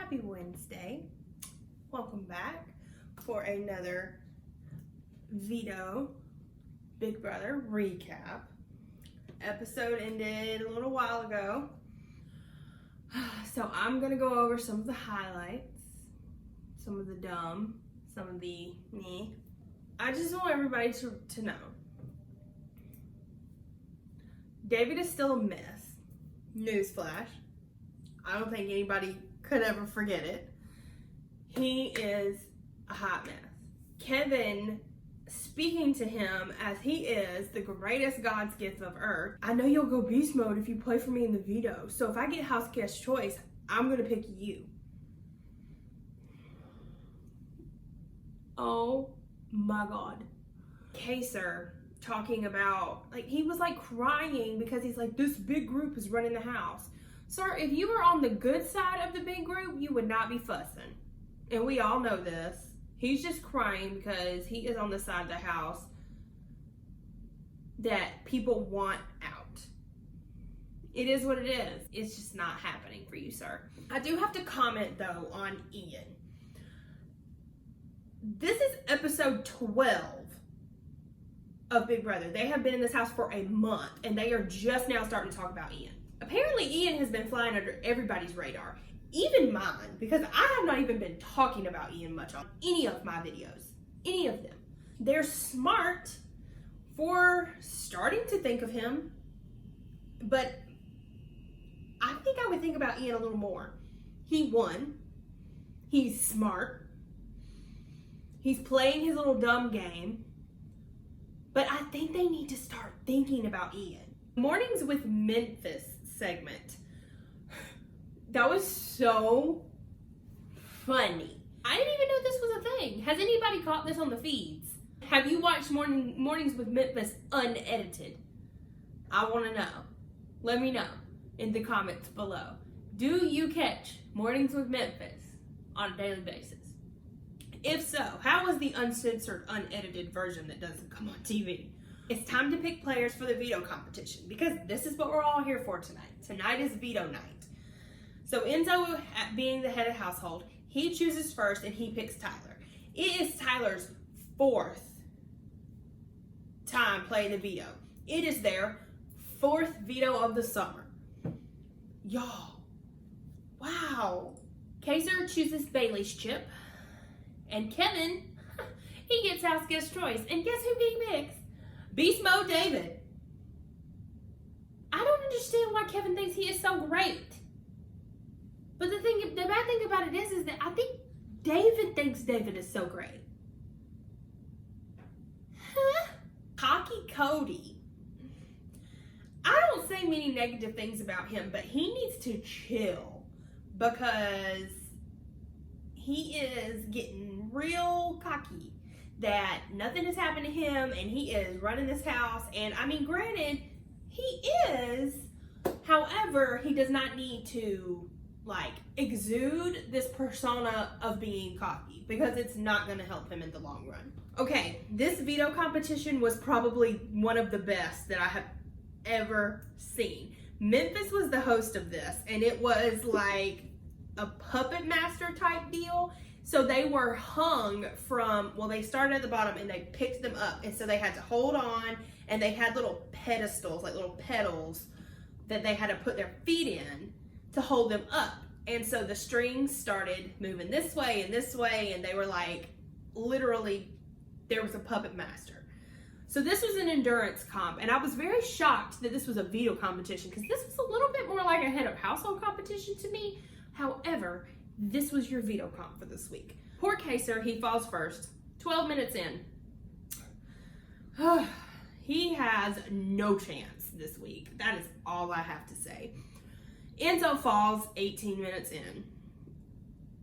Happy Wednesday. Welcome back for another Veto Big Brother recap. Episode ended a little while ago. So I'm going to go over some of the highlights, some of the dumb, some of the meh. I just want everybody to know. David is still a mess. Newsflash. I don't think anybody could ever forget it. He is a hot mess. Kevin speaking to him as he is the greatest God's gift of earth. I know you'll go beast mode if you play for me in the veto. So if I get house guest choice, I'm going to pick you. Oh my God. Kaysar talking about, like, he was like crying because he's like, this big group is running the house. Sir, if you were on the good side of the big group, you would not be fussing. And we all know this. He's just crying because he is on the side of the house that people want out. It is what it is. It's just not happening for you, sir. I do have to comment, though, on Ian. This is episode 12 of Big Brother. They have been in this house for a month, and they are just now starting to talk about Ian. Apparently, Ian has been flying under everybody's radar, even mine, because I have not even been talking about Ian much on any of my videos, any of them. They're smart for starting to think of him, but I think I would think about Ian a little more. He won. He's smart. He's playing his little dumb game, but I think they need to start thinking about Ian. Mornings with Memphis segment. That was so funny. I didn't even know this was a thing. Has anybody caught this on the feeds? Have you watched Mornings with Memphis unedited? I want to know. Let me know in the comments below. Do you catch Mornings with Memphis on a daily basis? If so, how is the uncensored, unedited version that doesn't come on TV? It's time to pick players for the veto competition because this is what we're all here for tonight. Tonight is veto night. So Enzo, being the head of household, he chooses first and he picks Tyler. It is Tyler's 4th time playing the veto. It is their 4th veto of the summer. Y'all, wow. Kaysar chooses Bailey's chip. And Kevin, he gets house guest choice. And guess who he picks? Beast Mode David. I don't understand why Kevin thinks he is so great. But the bad thing about it is that I think David thinks David is so great. Huh? Cocky Cody. I don't say many negative things about him, but he needs to chill because he is getting real cocky that nothing has happened to him and he is running this house. And I mean, granted, he is. However, he does not need to like exude this persona of being cocky because it's not going to help him in the long run. Okay, this veto competition was probably one of the best that I have ever seen. Memphis was the host of this and it was like a puppet master type deal. So they were hung from, well, they started at the bottom and they picked them up. And so they had to hold on and they had little pedestals, like little pedals that they had to put their feet in to hold them up. And so the strings started moving this way and they were like, literally, there was a puppet master. So this was an endurance comp. And I was very shocked that this was a veto competition because this was a little bit more like a head of household competition to me. However, this was your veto comp for this week. Poor Kaysar, he falls first. 12 minutes in. He has no chance this week. That is all I have to say. Enzo falls 18 minutes in.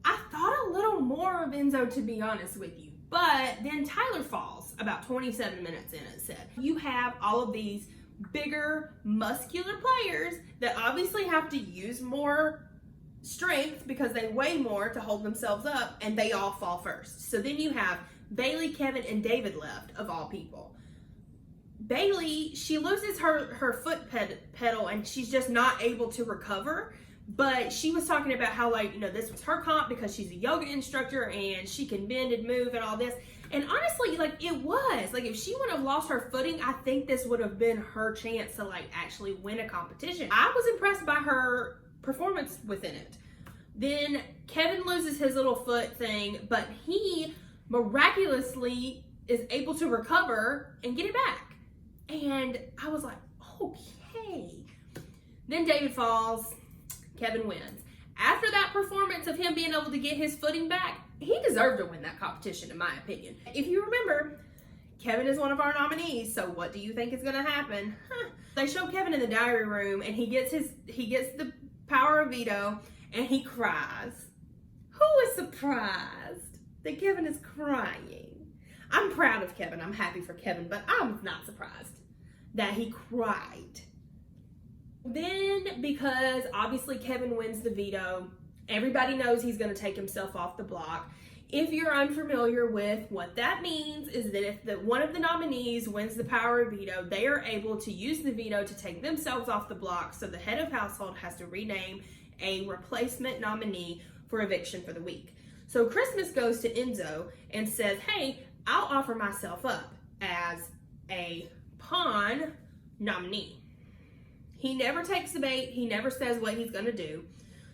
I thought a little more of Enzo, to be honest with you. But then Tyler falls about 27 minutes in, it said. You have all of these bigger, muscular players that obviously have to use more strength because they weigh more to hold themselves up, and they all fall first. So then you have Bailey, Kevin, and David left, of all people. Bailey, she loses her foot pedal and she's just not able to recover But she was talking about how, like, you know, this was her comp because she's a yoga instructor and she can bend and move and all this. And honestly, like, it was. Like, if she would have lost her footing, I think this would have been her chance to, like, actually win a competition. I was impressed by her performance within it. Then Kevin loses his little foot thing, but he miraculously is able to recover and get it back. And I was like, okay. Then David falls. Kevin wins. After that performance of him being able to get his footing back, he deserved to win that competition, in my opinion. If you remember, Kevin is one of our nominees, so what do you think is going to happen? They show Kevin in the diary room, and he gets the power of veto, and he cries. Who is surprised that Kevin is crying? I'm proud of Kevin. I'm happy for Kevin, but I'm not surprised that he cried. Then, because obviously Kevin wins the veto, everybody knows he's going to take himself off the block. If you're unfamiliar with what that means, is that if one of the nominees wins the power of veto, they are able to use the veto to take themselves off the block, so the head of household has to rename a replacement nominee for eviction for the week. So Christmas goes to Enzo and says, hey, I'll offer myself up as a pawn nominee. He never takes the bait. He never says what he's going to do.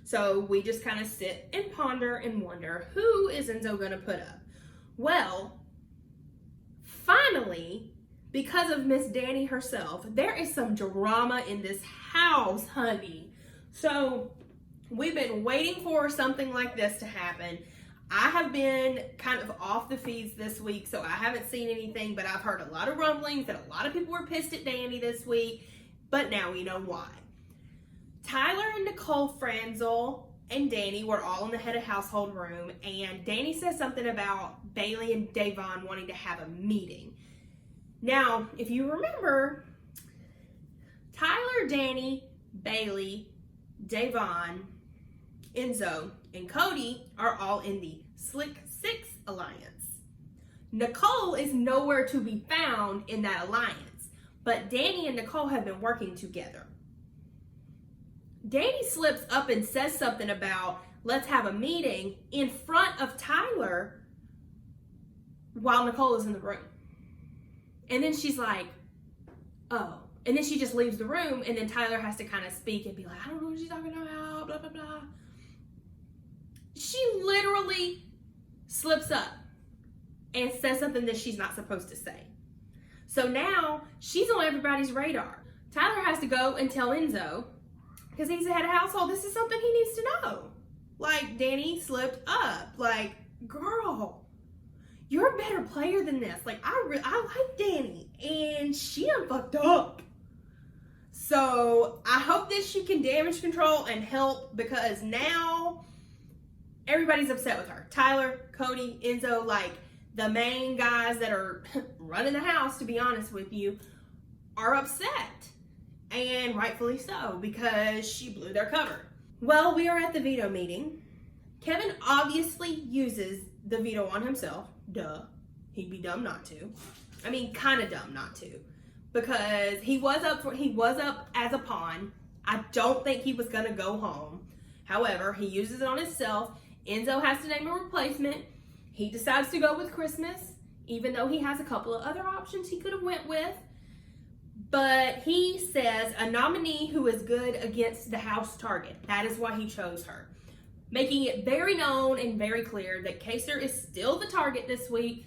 So we just kind of sit and ponder and wonder, who is Enzo going to put up? Well, finally, because of Miss Dani herself, there is some drama in this house, honey. So we've been waiting for something like this to happen. I have been kind of off the feeds this week, so I haven't seen anything, but I've heard a lot of rumblings that a lot of people were pissed at Dani this week. But now we know why. Tyler and Nicole Franzel and Dani were all in the head of household room, and Dani says something about Bailey and Davon wanting to have a meeting. Now, if you remember, Tyler, Dani, Bailey, Davon, Enzo, and Cody are all in the Slick Six Alliance. Nicole is nowhere to be found in that alliance. But Dani and Nicole have been working together. Dani slips up and says something about, let's have a meeting in front of Tyler while Nicole is in the room. And then she's like, oh. And then she just leaves the room, and then Tyler has to kind of speak and be like, I don't know what she's talking about, blah, blah, blah. She literally slips up and says something that she's not supposed to say. So now she's on everybody's radar. Tyler has to go and tell Enzo, because he's the head of household, this is something he needs to know. Like, Dani slipped up. Like, girl, you're a better player than this. Like, I like Dani, and she done fucked up. So I hope that she can damage control and help, because now everybody's upset with her. Tyler, Cody, Enzo, like, the main guys that are running the house, to be honest with you, are upset. And rightfully so, because she blew their cover. Well, we are at the veto meeting. Kevin obviously uses the veto on himself. Duh. He'd be dumb not to. I mean, kind of dumb not to. Because he was up as a pawn. I don't think he was going to go home. However, he uses it on himself. Enzo has to name a replacement. He decides to go with Christmas, even though he has a couple of other options he could have went with. But he says a nominee who is good against the house target. That is why he chose her. Making it very known and very clear that Kaysar is still the target this week.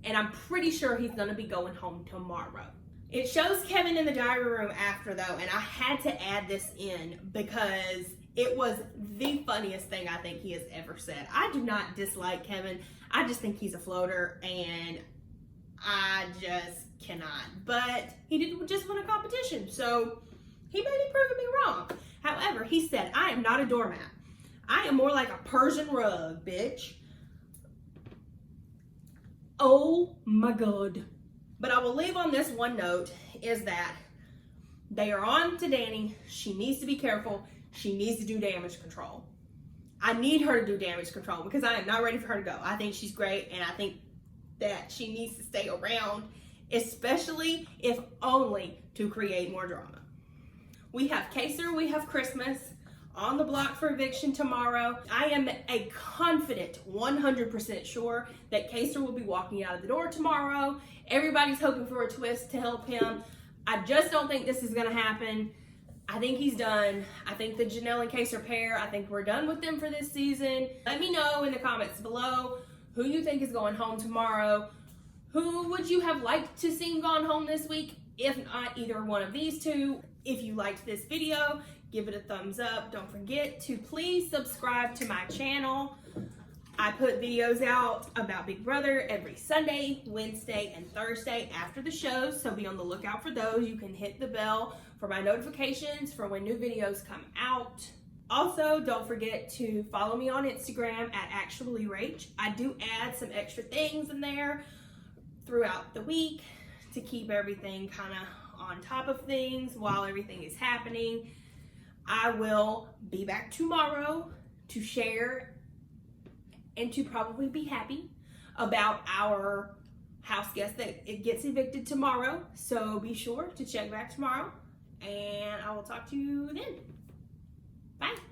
And I'm pretty sure he's going to be going home tomorrow. It shows Kevin in the diary room after, though, and I had to add this in because it was the funniest thing I think he has ever said. I do not dislike Kevin. I just think he's a floater, and I just cannot. But he didn't just win a competition, so he may be proving me wrong. However, he said, I am not a doormat. I am more like a Persian rug, bitch. Oh my God. But I will leave on this one note, is that they are on to Dani. She needs to be careful. She needs to do damage control. I need her to do damage control because I am not ready for her to go. I think she's great, and I think that she needs to stay around, especially if only to create more drama. We have Kaysar, we have Christmas on the block for eviction tomorrow. I am a confident 100% sure that Kaysar will be walking out of the door tomorrow. Everybody's hoping for a twist to help him. I just don't think this is going to happen. I think he's done. I think the Janelle and Kaysar pair, I think we're done with them for this season. Let me know in the comments below who you think is going home tomorrow. Who would you have liked to see gone home this week? If not either one of these two. If you liked this video, give it a thumbs up. Don't forget to please subscribe to my channel. I put videos out about Big Brother every Sunday, Wednesday, and Thursday after the shows, so be on the lookout for those. You can hit the bell for my notifications for when new videos come out. Also, don't forget to follow me on Instagram at actuallyrach. I do add some extra things in there throughout the week to keep everything kind of on top of things while everything is happening. I will be back tomorrow to share and to probably be happy about our house guest that it gets evicted tomorrow. So be sure to check back tomorrow, and I will talk to you then. Bye.